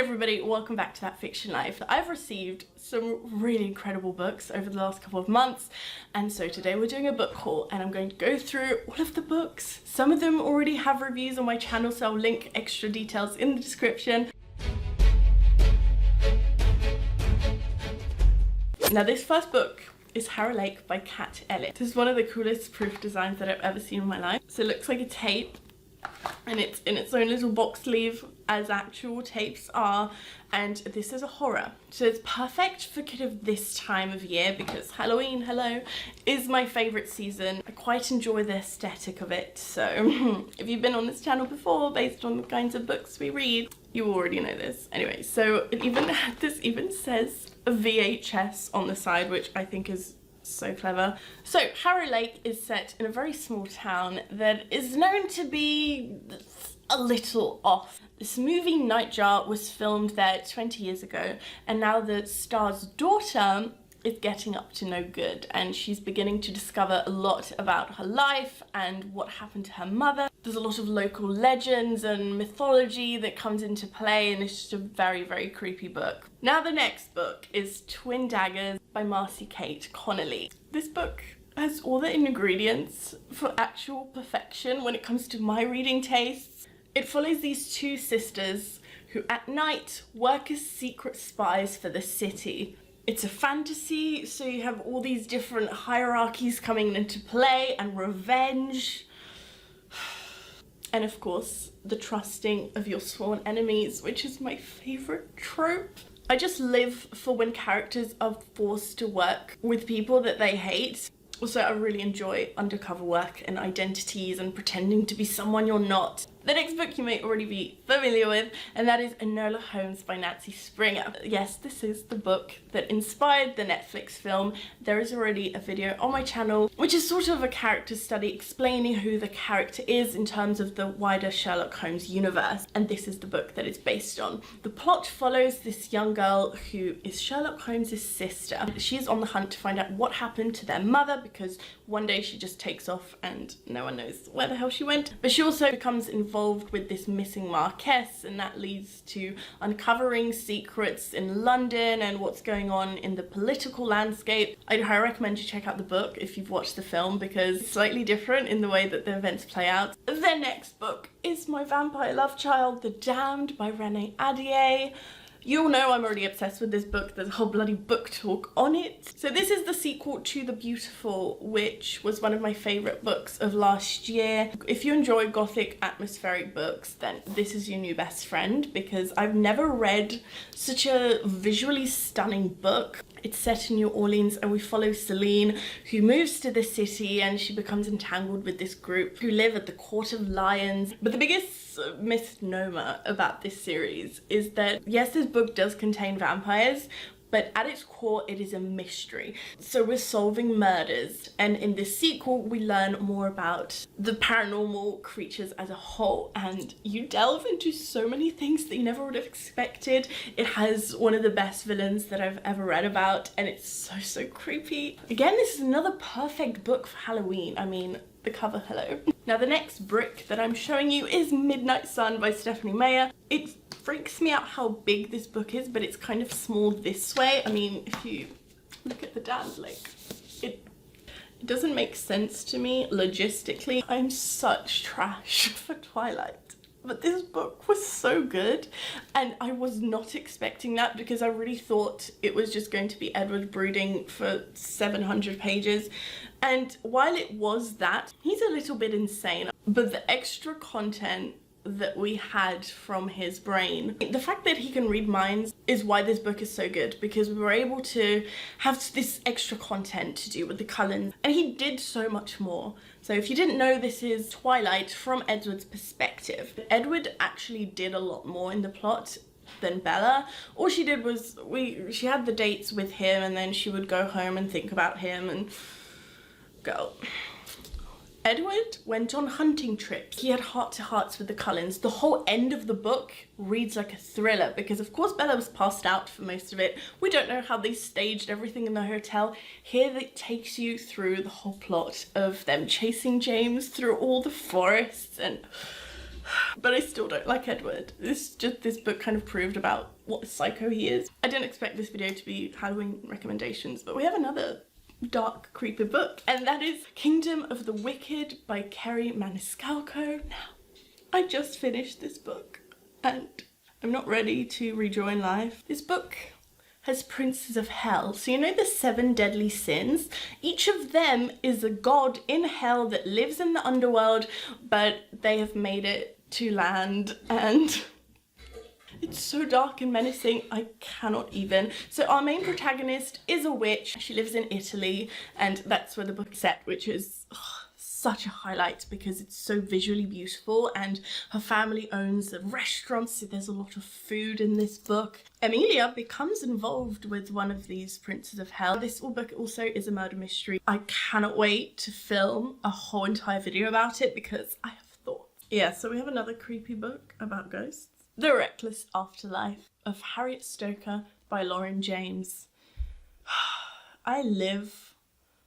everybody, welcome back to That Fiction Life. I've received some really incredible books over the last couple of months, and so today we're doing a book haul and I'm going to go through all of the books. Some of them already have reviews on my channel, so I'll link extra details in the description. Now this first book is Harrow Lake by Kat Ellis. This is one of the coolest proof designs that I've ever seen in my life. So it looks like a tape, and it's in its own little box sleeve as actual tapes are, and this is a horror, so it's perfect for kind of this time of year because Halloween, hello, is my favorite season. I quite enjoy the aesthetic of it, so if you've been on this channel before based on the kinds of books we read, you already know this. Anyway, so this even says a VHS on the side, which I think is so clever. So Harrow Lake is set in a very small town that is known to be a little off. This movie Nightjar was filmed there 20 years ago, and now the star's daughter is getting up to no good, and she's beginning to discover a lot about her life and what happened to her mother. There's a lot of local legends and mythology that comes into play, and it's just a very, very creepy book. Now the next book is Twin Daggers by Marcy Kate Connolly. This book has all the ingredients for actual perfection when it comes to my reading tastes. It follows these two sisters who at night work as secret spies for the city. It's a fantasy, so you have all these different hierarchies coming into play, and revenge. And of course, the trusting of your sworn enemies, which is my favorite trope. I just live for when characters are forced to work with people that they hate. Also, I really enjoy undercover work and identities and pretending to be someone you're not. The next book you may already be familiar with, and that is Enola Holmes by Nancy Springer. Yes, this is the book that inspired the Netflix film. There is already a video on my channel, which is sort of a character study explaining who the character is in terms of the wider Sherlock Holmes universe, and this is the book that it's based on. The plot follows this young girl who is Sherlock Holmes' sister. She's on the hunt to find out what happened to their mother, because one day she just takes off and no one knows where the hell she went. But she also becomes involved with this missing Marquess, and that leads to uncovering secrets in London and what's going on in the political landscape. I'd highly recommend you check out the book if you've watched the film, because it's slightly different in the way that the events play out. The next book is my vampire love child, The Damned by Rene Addier. You all know I'm already obsessed with this book. There's a whole bloody book talk on it. So this is the sequel to The Beautiful, which was one of my favourite books of last year. If you enjoy gothic atmospheric books, then this is your new best friend, because I've never read such a visually stunning book. It's set in New Orleans, and we follow Celine, who moves to the city, and she becomes entangled with this group who live at the Court of Lions. But the biggest misnomer about this series is that, yes, this book does contain vampires, but at its core it is a mystery. So we're solving murders, and in this sequel we learn more about the paranormal creatures as a whole, and you delve into so many things that you never would have expected. It has one of the best villains that I've ever read about, and it's so creepy. Again, this is another perfect book for Halloween. I mean, the cover, hello. Now the next brick that I'm showing you is Midnight Sun by Stephenie Meyer. It freaks me out how big this book is, but it's kind of small this way. I mean, if you look at the damned, like, it doesn't make sense to me logistically. I'm such trash for Twilight, but this book was so good, and I was not expecting that, because I really thought it was just going to be Edward brooding for 700 pages. And while it was that, he's a little bit insane, but the extra content that we had from his brain, the fact that he can read minds, is why this book is so good, because we were able to have this extra content to do with the Cullens, and he did so much more. So if you didn't know, this is Twilight from Edward's perspective. Edward actually did a lot more in the plot than Bella. All she did was she had the dates with him, and then she would go home and think about him and go. Edward went on hunting trips. He had heart-to-hearts with the Cullens. The whole end of the book reads like a thriller, because of course Bella was passed out for most of it. We don't know how they staged everything in the hotel. Here it takes you through the whole plot of them chasing James through all the forests, and But I still don't like Edward. This book kind of proved about what a psycho he is. I didn't expect this video to be Halloween recommendations, but we have another dark, creepy book, and that is Kingdom of the Wicked by Kerry Maniscalco. Now, I just finished this book, and I'm not ready to rejoin life. This book has princes of hell. So you know the 7 deadly sins? Each of them is a god in hell that lives in the underworld, but they have made it to land, and it's so dark and menacing, I cannot even. So our main protagonist is a witch. She lives in Italy, and that's where the book is set, which is such a highlight because it's so visually beautiful, and her family owns a restaurant, so there's a lot of food in this book. Emilia becomes involved with one of these princes of hell. This book also is a murder mystery. I cannot wait to film a whole entire video about it because I have thoughts. Yeah, so we have another creepy book about ghosts. The Reckless Afterlife of Harriet Stoker by Lauren James. I live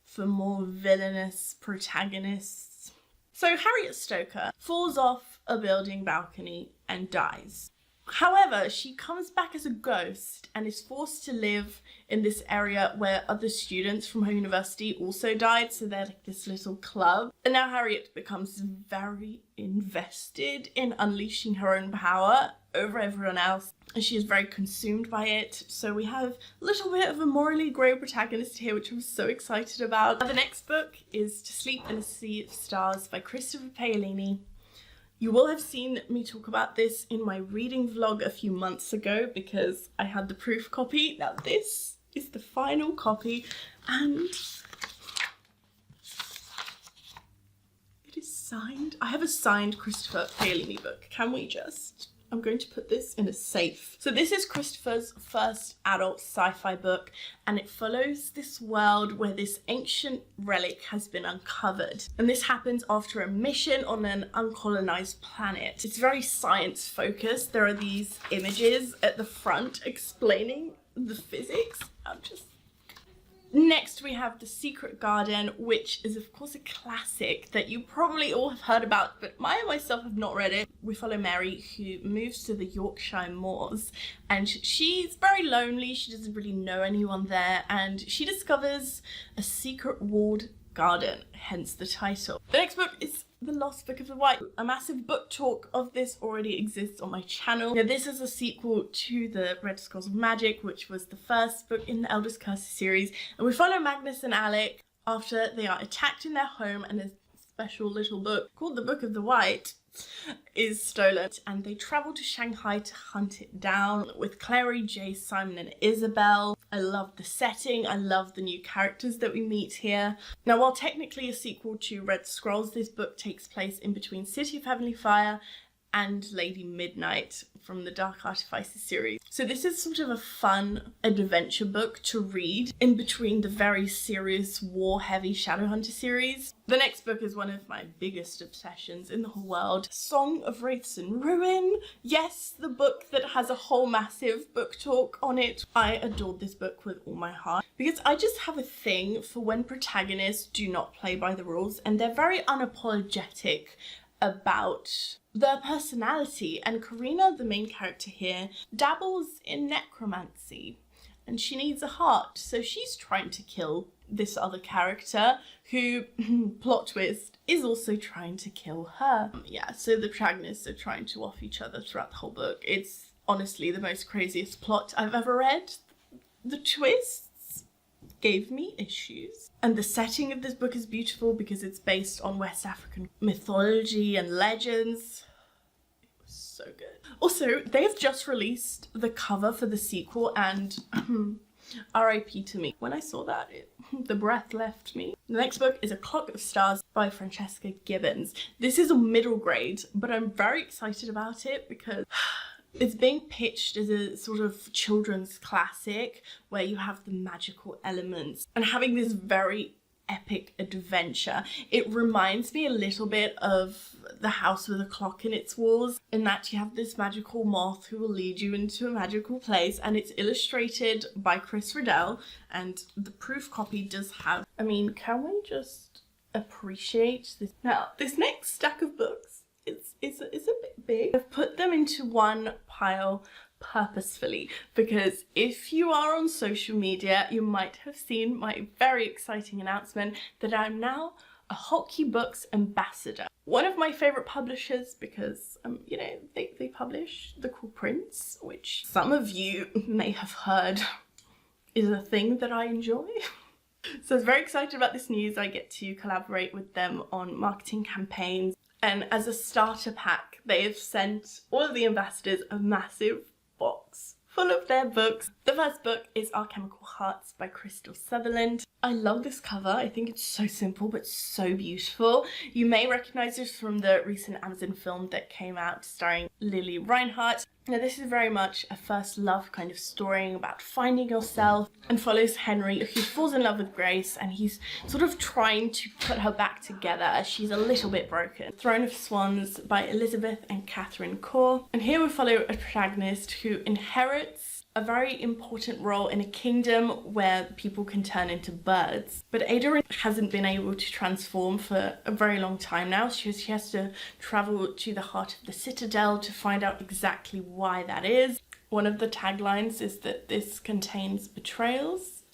for more villainous protagonists. So Harriet Stoker falls off a building balcony and dies. However, she comes back as a ghost and is forced to live in this area where other students from her university also died, so they're like this little club. And now Harriet becomes very invested in unleashing her own power over everyone else, and she is very consumed by it. So we have a little bit of a morally grey protagonist here, which I'm so excited about. The next book is To Sleep in a Sea of Stars by Christopher Paolini. You will have seen me talk about this in my reading vlog a few months ago because I had the proof copy. Now this is the final copy, and it is signed. I have a signed Christopher Paolini book. Can we just... I'm going to put this in a safe. So this is Christopher's first adult sci-fi book, and it follows this world where this ancient relic has been uncovered. And this happens after a mission on an uncolonized planet. It's very science focused. There are these images at the front explaining the physics. Next we have The Secret Garden, which is of course a classic that you probably all have heard about, but I myself have not read it. We follow Mary, who moves to the Yorkshire moors, and she's very lonely. She doesn't really know anyone there, and she discovers a secret walled garden, hence the title. The next book is The Lost Book of the White. A massive book talk of this already exists on my channel. Now this is a sequel to the Red Scrolls of Magic, which was the first book in the Eldest Curses series, and we follow Magnus and Alec after they are attacked in their home, and a special little book called The Book of the White is stolen, and they travel to Shanghai to hunt it down with Clary, Jay, Simon and Isabel. I love the setting, I love the new characters that we meet here. Now while technically a sequel to Red Scrolls, this book takes place in between City of Heavenly Fire and Lady Midnight from the Dark Artifices series. So this is sort of a fun adventure book to read in between the very serious war-heavy Shadowhunters series. The next book is one of my biggest obsessions in the whole world. Song of Wraiths and Ruin. Yes, the book that has a whole massive book talk on it. I adored this book with all my heart because I just have a thing for when protagonists do not play by the rules and they're very unapologetic about their personality. And Karina, the main character here, dabbles in necromancy and she needs a heart, so she's trying to kill this other character who, plot twist, is also trying to kill her. Yeah, so the protagonists are trying to off each other throughout the whole book. It's honestly the most craziest plot I've ever read. The twists gave me issues. And the setting of this book is beautiful because it's based on West African mythology and legends. It was so good. Also, they have just released the cover for the sequel, and R.I.P. to me. When I saw that, the breath left me. The next book is A Clock of Stars by Francesca Gibbons. This is a middle grade, but I'm very excited about it because it's being pitched as a sort of children's classic where you have the magical elements and having this very epic adventure. It reminds me a little bit of The House with a Clock in Its Walls, in that you have this magical moth who will lead you into a magical place, and it's illustrated by Chris Riddell, and the proof copy does have... I mean, can we just appreciate this? Now, this next stack of books it's a bit big. I've put them into one pile purposefully because if you are on social media, you might have seen my very exciting announcement that I'm now a Hotkey Books ambassador. One of my favorite publishers because, you know, they publish the cool prints, which some of you may have heard is a thing that I enjoy. So I was very excited about this news. I get to collaborate with them on marketing campaigns. And as a starter pack, they have sent all of the ambassadors a massive box full of their books. The first book is Our Chemical Hearts by Crystal Sutherland. I love this cover. I think it's so simple but so beautiful. You may recognise this from the recent Amazon film that came out starring Lili Reinhart. Now this is very much a first love kind of story about finding yourself and follows Henry, who falls in love with Grace, and he's sort of trying to put her back together as she's a little bit broken. Throne of Swans by Elizabeth and Catherine Core. And here we follow a protagonist who inherits a very important role in a kingdom where people can turn into birds. But Adrian hasn't been able to transform for a very long time now. She has to travel to the heart of the citadel to find out exactly why that is. One of the taglines is that this contains betrayals.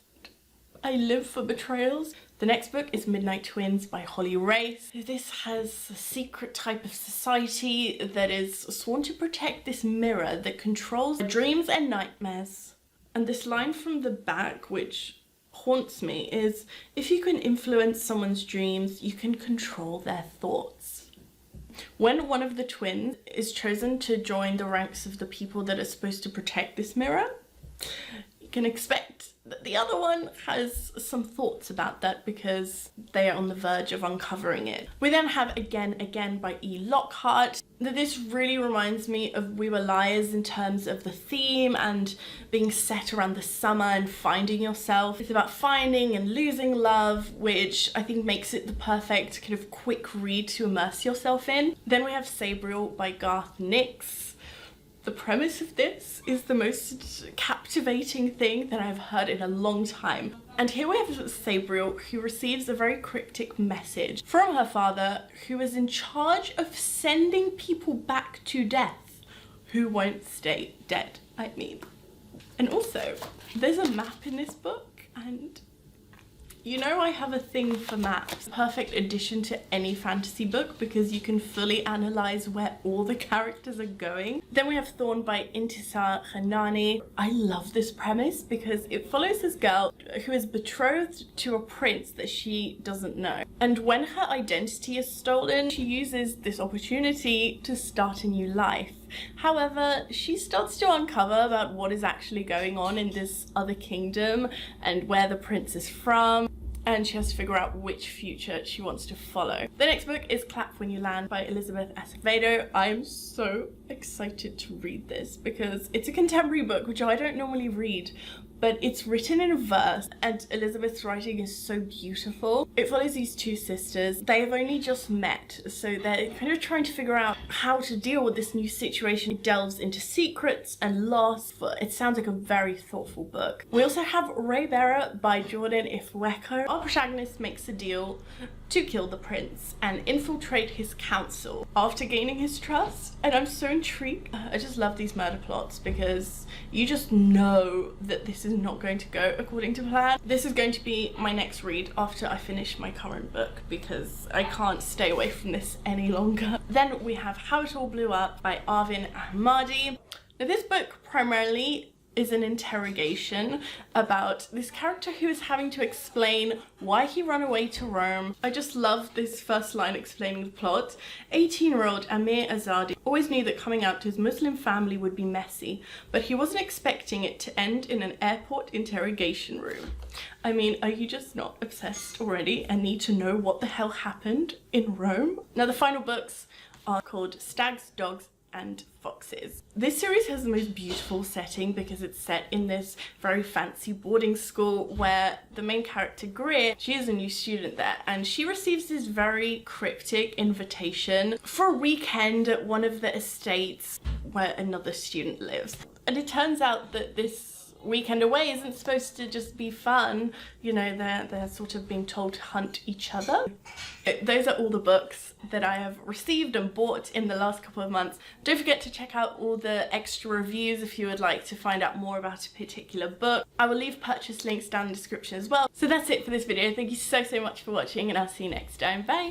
I live for betrayals. The next book is Midnight Twins by Holly Race. This has a secret type of society that is sworn to protect this mirror that controls dreams and nightmares. And this line from the back, which haunts me, is, if you can influence someone's dreams, you can control their thoughts. When one of the twins is chosen to join the ranks of the people that are supposed to protect this mirror, you can expect that the other one has some thoughts about that because they are on the verge of uncovering it. We then have Again by E. Lockhart. This really reminds me of We Were Liars in terms of the theme and being set around the summer and finding yourself. It's about finding and losing love, which I think makes it the perfect kind of quick read to immerse yourself in. Then we have Sabriel by Garth Nix. The premise of this is the most captivating thing that I've heard in a long time. And here we have Sabriel, who receives a very cryptic message from her father, who is in charge of sending people back to death who won't stay dead, I mean. And also, there's a map in this book, and you know I have a thing for maps. Perfect addition to any fantasy book because you can fully analyse where all the characters are going. Then we have Thorne by Intisar Khanani. I love this premise because it follows this girl who is betrothed to a prince that she doesn't know. And when her identity is stolen, she uses this opportunity to start a new life. However, she starts to uncover about what is actually going on in this other kingdom and where the prince is from, and she has to figure out which future she wants to follow. The next book is Clap When You Land by Elizabeth Acevedo. I'm so excited to read this because it's a contemporary book, which I don't normally read, but it's written in verse and Elizabeth's writing is so beautiful. It follows these two sisters. They have only just met, so they're kind of trying to figure out how to deal with this new situation. It delves into secrets and loss. It sounds like a very thoughtful book. We also have Raybearer by Jordan Ifweko. Our protagonist makes a deal to kill the prince and infiltrate his council after gaining his trust, and I'm so intrigued. I just love these murder plots because you just know that this is not going to go according to plan. This is going to be my next read after I finish my current book because I can't stay away from this any longer. Then we have How It All Blew Up by Arvin Ahmadi. Now this book primarily is an interrogation about this character who is having to explain why he ran away to Rome. I just love this first line explaining the plot. 18-year-old Amir Azadi always knew that coming out to his Muslim family would be messy, but he wasn't expecting it to end in an airport interrogation room. I mean, are you just not obsessed already and need to know what the hell happened in Rome? Now the final books are called Stags, Dogs, and Foxes. This series has the most beautiful setting because it's set in this very fancy boarding school where the main character Greer, she is a new student there, and she receives this very cryptic invitation for a weekend at one of the estates where another student lives. And it turns out that this weekend away isn't supposed to just be fun. You know, they're sort of being told to hunt each other. Those are all the books that I have received and bought in the last couple of months. Don't forget to check out all the extra reviews if you would like to find out more about a particular book. I will leave purchase links down in the description as well. So that's it for this video. Thank you so much for watching, and I'll see you next time. Bye!